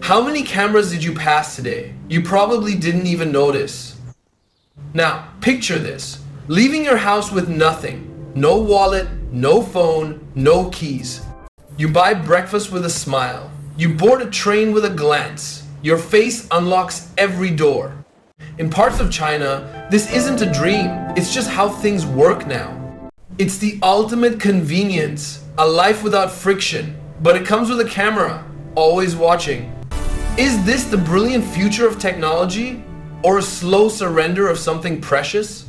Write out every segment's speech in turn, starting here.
How many cameras did you pass today? You probably didn't even notice. Now, picture this. Leaving your house with nothing. No wallet, no phone, no keys. You buy breakfast with a smile. You board a train with a glance. Your face unlocks every door. In parts of China, this isn't a dream. It's just how things work now. It's the ultimate convenience, a life without friction, but it comes with a camera, always watching. Is this the brilliant future of technology, or a slow surrender of something precious?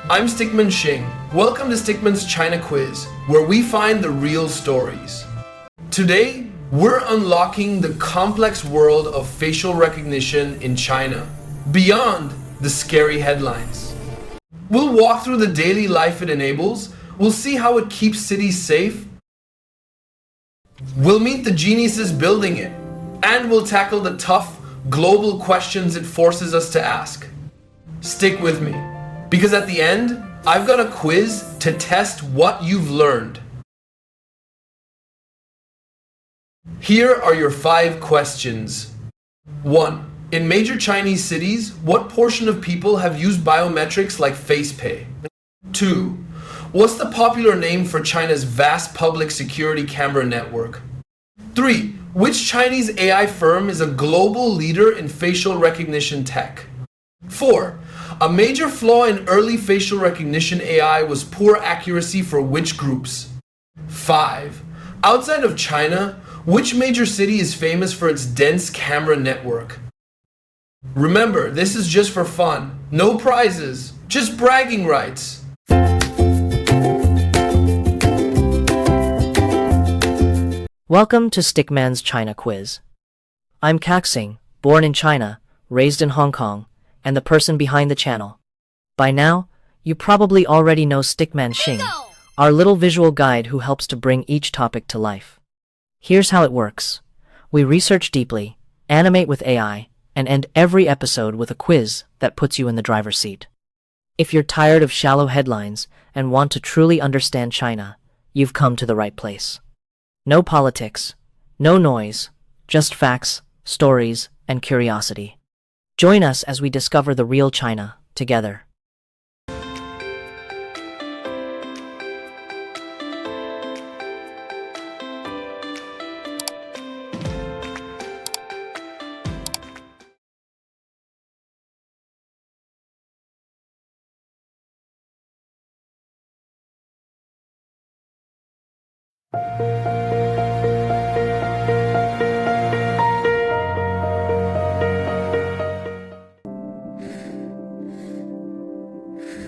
I'm Stickman Xing. Welcome to Stickman's China Quiz, where we find the real stories. Today, we're unlocking the complex world of facial recognition in China, beyond the scary headlines. We'll walk through the daily life it enables, we'll see how it keeps cities safe, we'll meet the geniuses building it, and we'll tackle the tough, global questions it forces us to ask. Stick with me, because at the end, I've got a quiz to test what you've learned. Here are your 5 questions. 1. In major Chinese cities, what portion of people have used biometrics like Face Pay? 2. What's the popular name for China's vast public security camera network? 3. Which Chinese AI firm is a global leader in facial recognition tech? 4. A major flaw in early facial recognition AI was poor accuracy for which groups? 5. Outside of China, which major city is famous for its dense camera network? Remember, this is just for fun. No prizes, just bragging rights. Welcome to Stickman's China Quiz. I'm KaXing, born in China, raised in Hong Kong, and the person behind the channel. By now, you probably already know Stickman Xing, our little visual guide who helps to bring each topic to life. Here's how it works. We research deeply, animate with AI, and end every episode with a quiz that puts you in the driver's seat. If you're tired of shallow headlines and want to truly understand China, you've come to the right place. No politics, no noise, just facts, stories, and curiosity. Join us as we discover the real China together.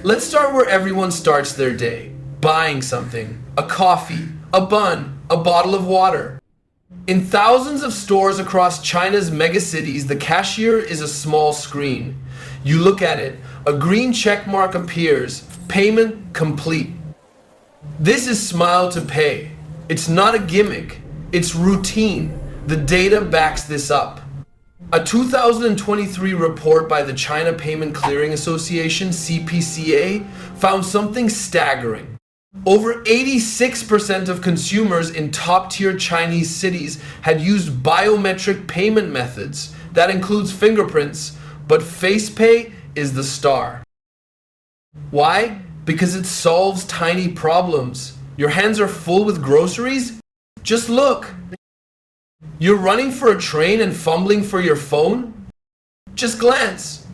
Let's start where everyone starts their day. Buying something. A coffee, a bun, a bottle of water. In thousands of stores across China's megacities, the cashier is a small screen. You look at it, a green check mark appears, payment complete. This is Smile to Pay. It's not a gimmick, it's routine. The data backs this up. A 2023 report by the China Payment Clearing Association, CPCA, found something staggering. Over 86% of consumers in top-tier Chinese cities had used biometric payment methods. That includes fingerprints, but Face Pay is the star. Why? Because it solves tiny problems. Your hands are full with groceries? Just look. You're running for a train and fumbling for your phone? Just glance.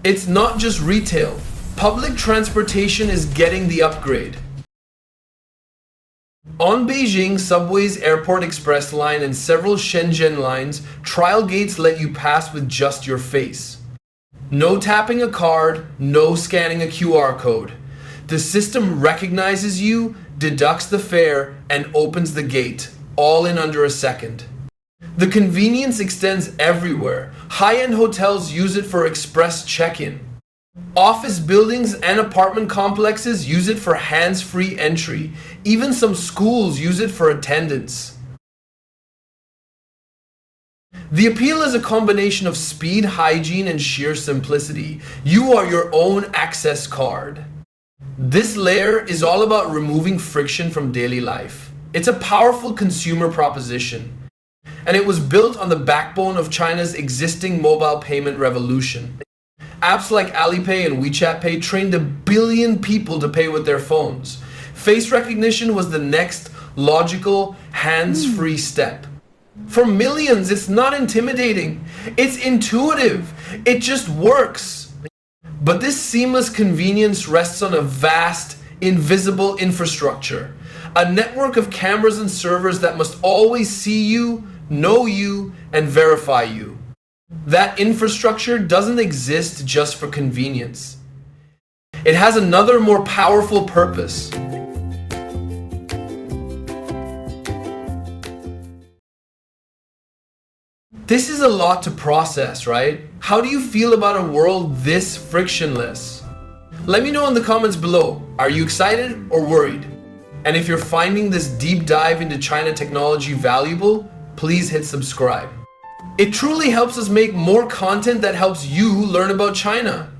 It's not just retail. Public transportation is getting the upgrade. On Beijing Subway's Airport Express line and several Shenzhen lines, trial gates let you pass with just your face. No tapping a card, no scanning a QR code. The system recognizes you, deducts the fare, and opens the gate, all in under a second. The convenience extends everywhere. High-end hotels use it for express check-in. Office buildings and apartment complexes use it for hands-free entry. Even some schools use it for attendance. The appeal is a combination of speed, hygiene, and sheer simplicity. You are your own access card. This layer is all about removing friction from daily life. It's a powerful consumer proposition, and it was built on the backbone of China's existing mobile payment revolution. Apps like Alipay and WeChat Pay trained 1 billion people to pay with their phones. Face recognition was the next logical, hands-free step. For millions, it's not intimidating. It's intuitive. It just works. But this seamless convenience rests on a vast, invisible infrastructure. A network of cameras and servers that must always see you, know you, and verify you. That infrastructure doesn't exist just for convenience. It has another more powerful purpose. This is a lot to process, right? How do you feel about a world this frictionless? Let me know in the comments below. Are you excited or worried? And if you're finding this deep dive into China technology valuable, please hit subscribe. It truly helps us make more content that helps you learn about China.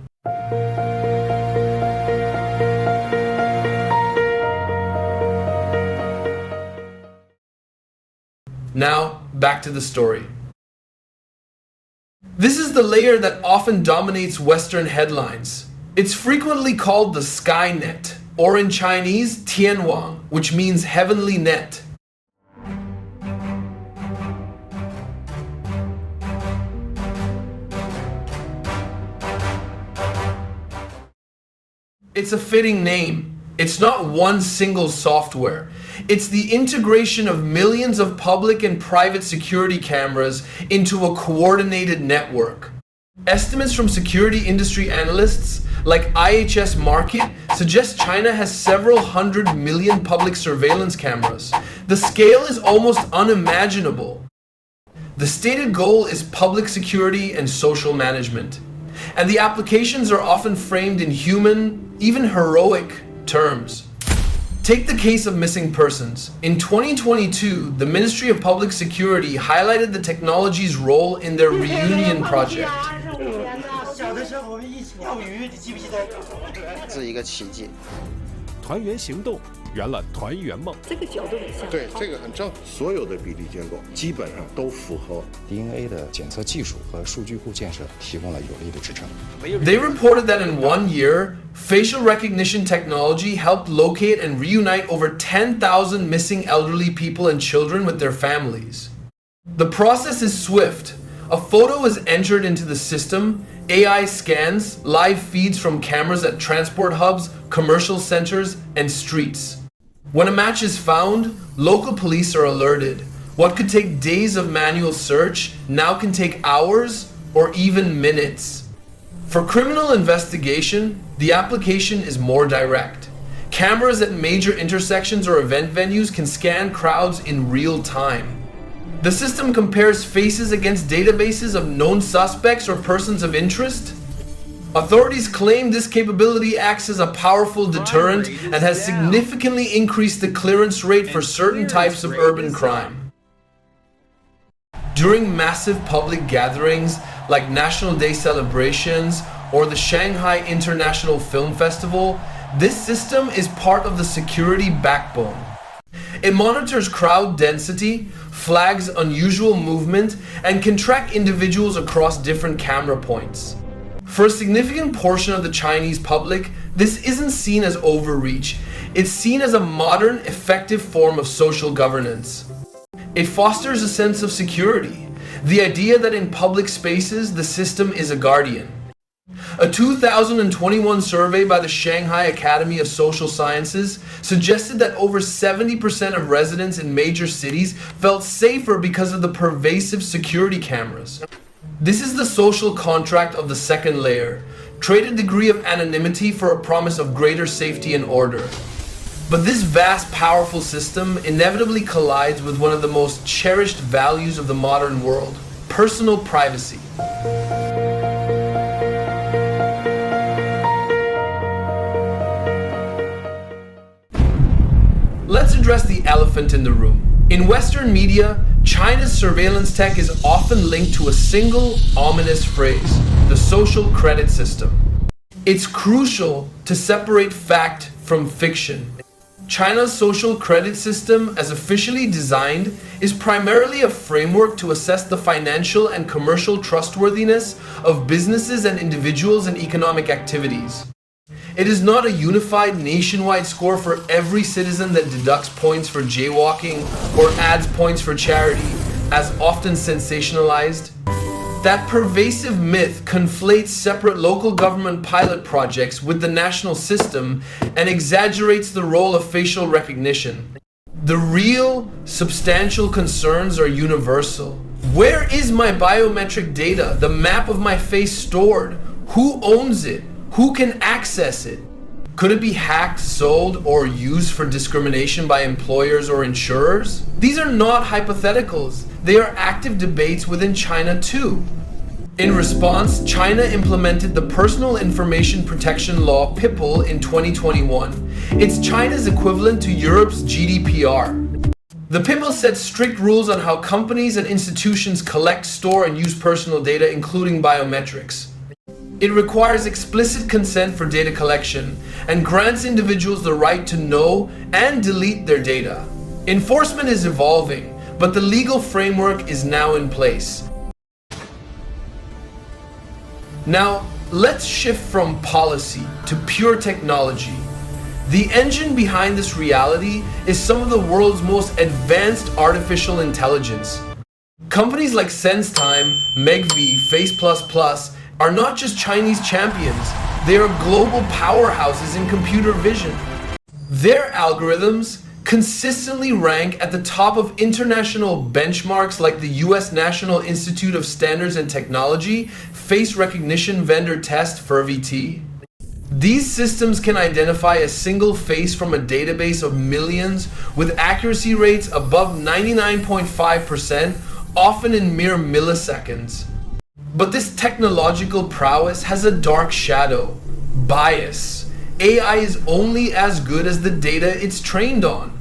Now, back to the story. This is the layer that often dominates Western headlines. It's frequently called the Skynet, or in Chinese, Tianwang, which means heavenly net. It's a fitting name. It's not one single software. It's the integration of millions of public and private security cameras into a coordinated network. Estimates from security industry analysts like IHS Markit suggest China has several 100 million public surveillance cameras. The scale is almost unimaginable. The stated goal is public security and social management, and the applications are often framed in human, even heroic terms. Take the case of missing persons. In 2022, the Ministry of Public Security highlighted the technology's role in their reunion project. 是一个奇迹。团圆行动圆了团圆梦。这个角度很像。对，这个很正。所有的比例结构基本上都符合 DNA 的检测技术和数据库建设提供了有力的支撑。They reported that in 1 year, facial recognition technology helped locate and reunite over 10,000 missing elderly people and children with their families. The process is swift. A photo is entered into the system, AI scans, live feeds from cameras at transport hubs, commercial centers, and streets. When a match is found, local police are alerted. What could take days of manual search now can take hours or even minutes. For criminal investigation, the application is more direct. Cameras at major intersections or event venues can scan crowds in real time. The system compares faces against databases of known suspects or persons of interest. Authorities claim this capability acts as a powerful deterrent and has significantly increased the clearance rate for certain types of urban crime. During massive public gatherings like National Day celebrations or the Shanghai International Film Festival, this system is part of the security backbone. It monitors crowd density, flags unusual movement, and can track individuals across different camera points. For a significant portion of the Chinese public, this isn't seen as overreach. It's seen as a modern, effective form of social governance. It fosters a sense of security, the idea that in public spaces, the system is a guardian. A 2021 survey by the Shanghai Academy of Social Sciences suggested that over 70% of residents in major cities felt safer because of the pervasive security cameras. This is the social contract of the second layer, trade a degree of anonymity for a promise of greater safety and order. But this vast, powerful system inevitably collides with one of the most cherished values of the modern world: personal privacy. Let's address the elephant in the room. In Western media, China's surveillance tech is often linked to a single ominous phrase: the social credit system. It's crucial to separate fact from fiction. China's social credit system, as officially designed, is primarily a framework to assess the financial and commercial trustworthiness of businesses and individuals in economic activities. It is not a unified nationwide score for every citizen that deducts points for jaywalking or adds points for charity, as often sensationalized. That pervasive myth conflates separate local government pilot projects with the national system and exaggerates the role of facial recognition. The real, substantial concerns are universal. Where is my biometric data, the map of my face stored? Who owns it? Who can access it? Could it be hacked, sold, or used for discrimination by employers or insurers? These are not hypotheticals. They are active debates within China too. In response, China implemented the Personal Information Protection Law (PIPL) in 2021. It's China's equivalent to Europe's GDPR. The PIPL sets strict rules on how companies and institutions collect, store, and use personal data, including biometrics. It requires explicit consent for data collection and grants individuals the right to know and delete their data. Enforcement is evolving, but the legal framework is now in place. Now, let's shift from policy to pure technology. The engine behind this reality is some of the world's most advanced artificial intelligence. Companies like SenseTime, MegV, Face++ are not just Chinese champions, they are global powerhouses in computer vision. Their algorithms consistently rank at the top of international benchmarks like the US National Institute of Standards and Technology face recognition vendor test (FIRVT). These systems can identify a single face from a database of millions with accuracy rates above 99.5%, often in mere milliseconds. But this technological prowess has a dark shadow: bias. AI is only as good as the data it's trained on.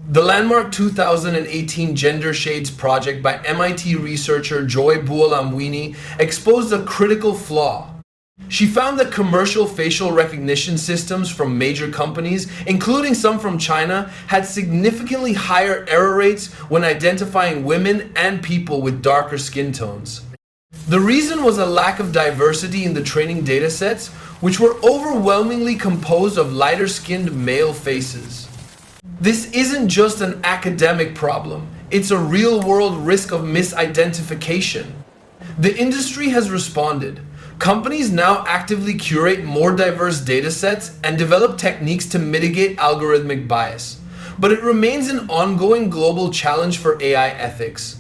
The landmark 2018 Gender Shades project by MIT researcher Joy Buolamwini exposed a critical flaw. She found that commercial facial recognition systems from major companies, including some from China, had significantly higher error rates when identifying women and people with darker skin tones. The reason was a lack of diversity in the training datasets, which were overwhelmingly composed of lighter-skinned male faces. This isn't just an academic problem, it's a real-world risk of misidentification. The industry has responded. Companies now actively curate more diverse datasets and develop techniques to mitigate algorithmic bias. But it remains an ongoing global challenge for AI ethics.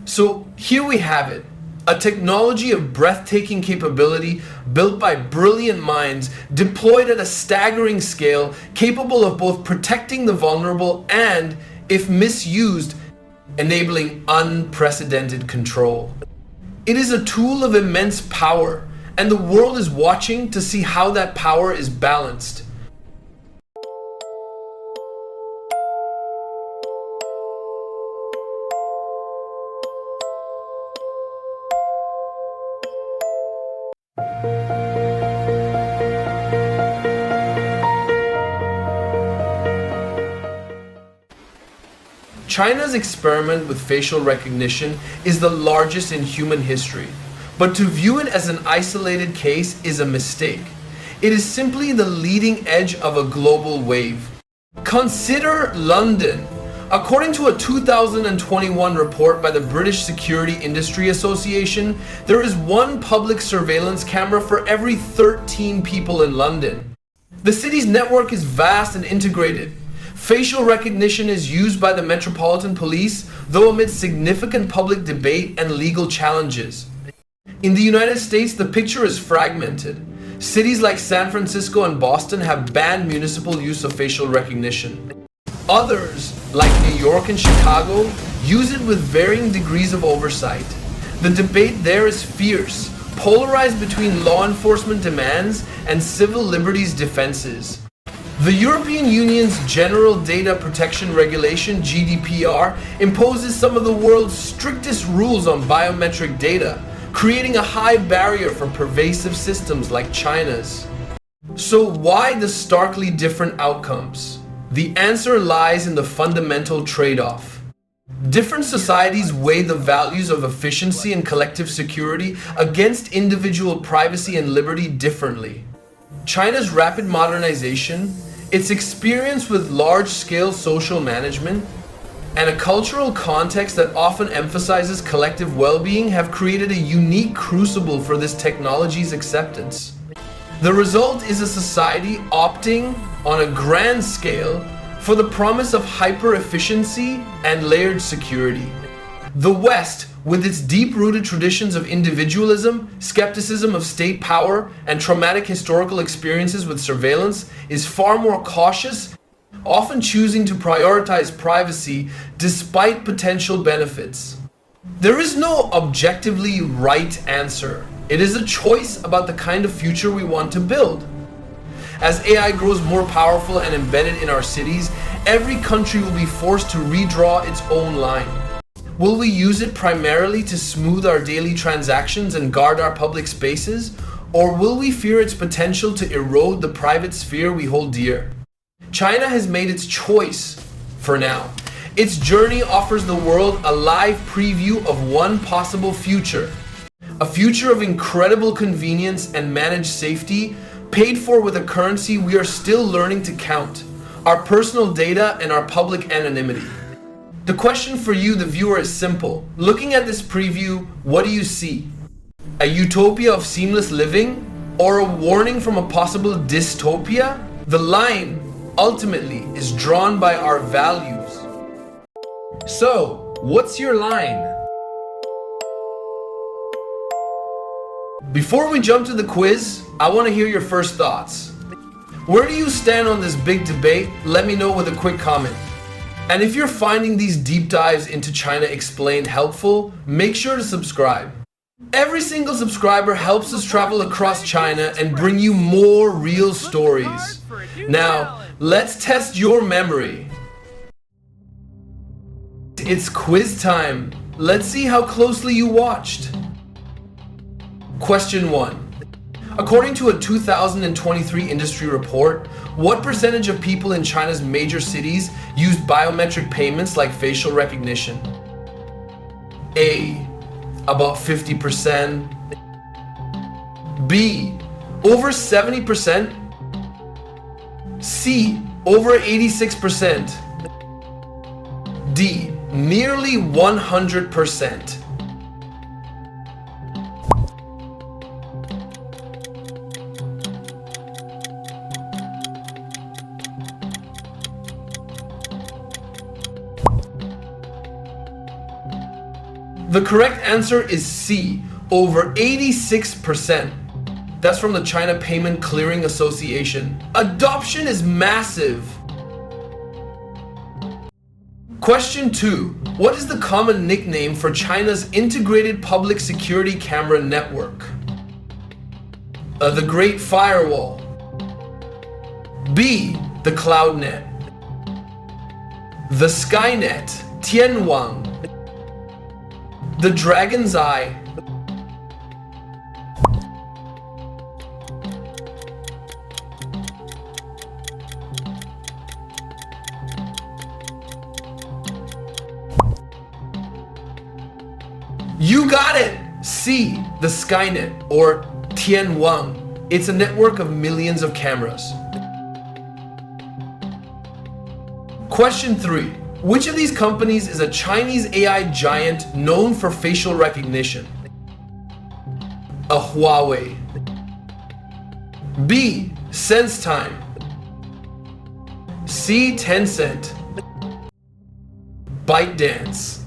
So here we have it. A technology of breathtaking capability built by brilliant minds, deployed at a staggering scale, capable of both protecting the vulnerable and, if misused, enabling unprecedented control. It is a tool of immense power, and the world is watching to see how that power is balanced. China's experiment with facial recognition is the largest in human history, but to view it as an isolated case is a mistake. It is simply the leading edge of a global wave. Consider London. According to a 2021 report by the British Security Industry Association, there is one public surveillance camera for every 13 people in London. The city's network is vast and integrated. Facial recognition is used by the Metropolitan Police, though amid significant public debate and legal challenges. In the United States, the picture is fragmented. Cities like San Francisco and Boston have banned municipal use of facial recognition. Others, like New York and Chicago, use it with varying degrees of oversight. The debate there is fierce, polarized between law enforcement demands and civil liberties defenses. The European Union's General Data Protection Regulation, GDPR, imposes some of the world's strictest rules on biometric data, creating a high barrier for pervasive systems like China's. So why the starkly different outcomes? The answer lies in the fundamental trade-off. Different societies weigh the values of efficiency and collective security against individual privacy and liberty differently. China's rapid modernization, its experience with large-scale social management, and a cultural context that often emphasizes collective well-being have created a unique crucible for this technology's acceptance. The result is a society opting, on a grand scale, for the promise of hyper-efficiency and layered security. The West, with its deep-rooted traditions of individualism, skepticism of state power, and traumatic historical experiences with surveillance, is far more cautious, often choosing to prioritize privacy despite potential benefits. There is no objectively right answer. It is a choice about the kind of future we want to build. As AI grows more powerful and embedded in our cities, every country will be forced to redraw its own line. Will we use it primarily to smooth our daily transactions and guard our public spaces, or will we fear its potential to erode the private sphere we hold dear? China has made its choice for now. Its journey offers the world a live preview of one possible future. A future of incredible convenience and managed safety, paid for with a currency we are still learning to count: our personal data and our public anonymity. The question for you, the viewer, is simple. Looking at this preview, what do you see? A utopia of seamless living, or a warning from a possible dystopia? The line, ultimately, is drawn by our values. So, what's your line? Before we jump to the quiz, I want to hear your first thoughts. Where do you stand on this big debate? Let me know with a quick comment. And if you're finding these deep dives into China Explained helpful, make sure to subscribe. Every single subscriber helps us travel across China and bring you more real stories. Now, let's test your memory. It's quiz time. Let's see how closely you watched. Question 1. According to a 2023 industry report, what percentage of people in China's major cities used biometric payments like facial recognition? A. About 50%. B. Over 70%. C. Over 86%. D. Nearly 100%. The correct answer is C, over 86%. That's from the China Payment Clearing Association. Adoption is massive. Question 2. What is the common nickname for China's integrated public security camera network? The Great Firewall. B. The CloudNet. The Skynet, Tianwang. The Dragon's Eye. You got it! C, the Skynet, or Tianwang. It's a network of millions of cameras. Question 3. Which of these companies is a Chinese AI giant known for facial recognition? A Huawei. B. SenseTime. C. Tencent. ByteDance.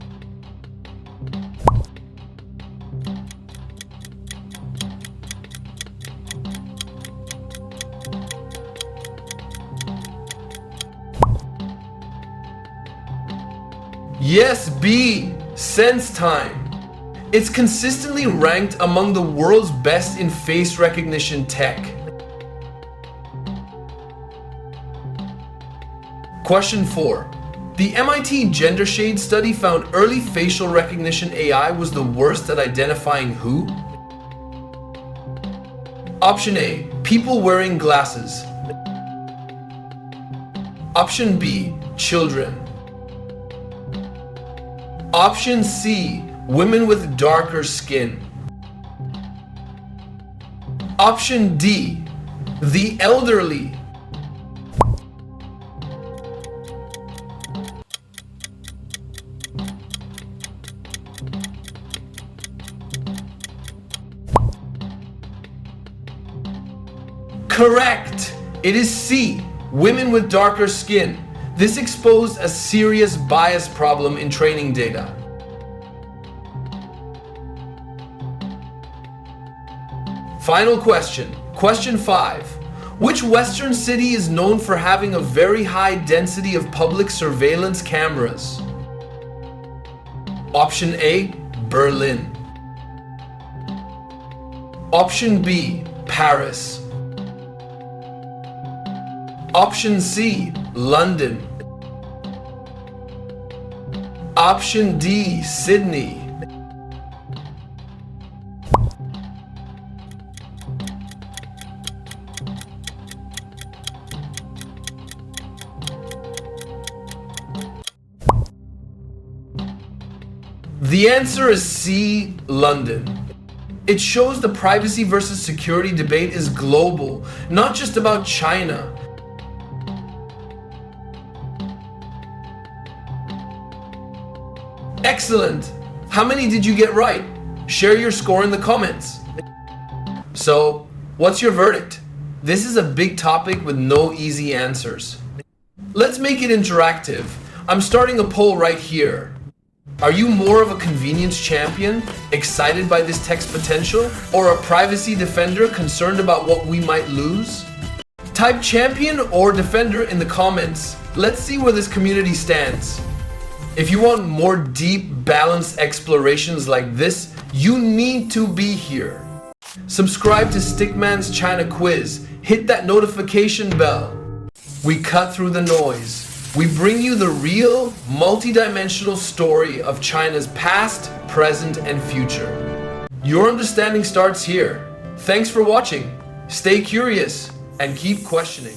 Yes, B. SenseTime. It's consistently ranked among the world's best in face recognition tech. Question 4. The MIT Gender Shade study found early facial recognition AI was the worst at identifying who? Option A. People wearing glasses. Option B, children. Option C, women with darker skin. Option D, the elderly. Correct! It is C, women with darker skin. This exposed a serious bias problem in training data. Final question, question 5. Which Western city is known for having a very high density of public surveillance cameras? Option A, Berlin. Option B, Paris. Option C, London. Option D, Sydney. The answer is C, London. It shows the privacy versus security debate is global, not just about China. Excellent! How many did you get right? Share your score in the comments. So, what's your verdict? This is a big topic with no easy answers. Let's make it interactive. I'm starting a poll right here. Are you more of a convenience champion, excited by this tech's potential, or a privacy defender concerned about what we might lose? Type champion or defender in the comments. Let's see where this community stands. If you want more deep, balanced explorations like this, you need to be here. Subscribe to Stickman's China Quiz. Hit that notification bell. We cut through the noise. We bring you the real, multi-dimensional story of China's past, present, and future. Your understanding starts here. Thanks for watching. Stay curious and keep questioning.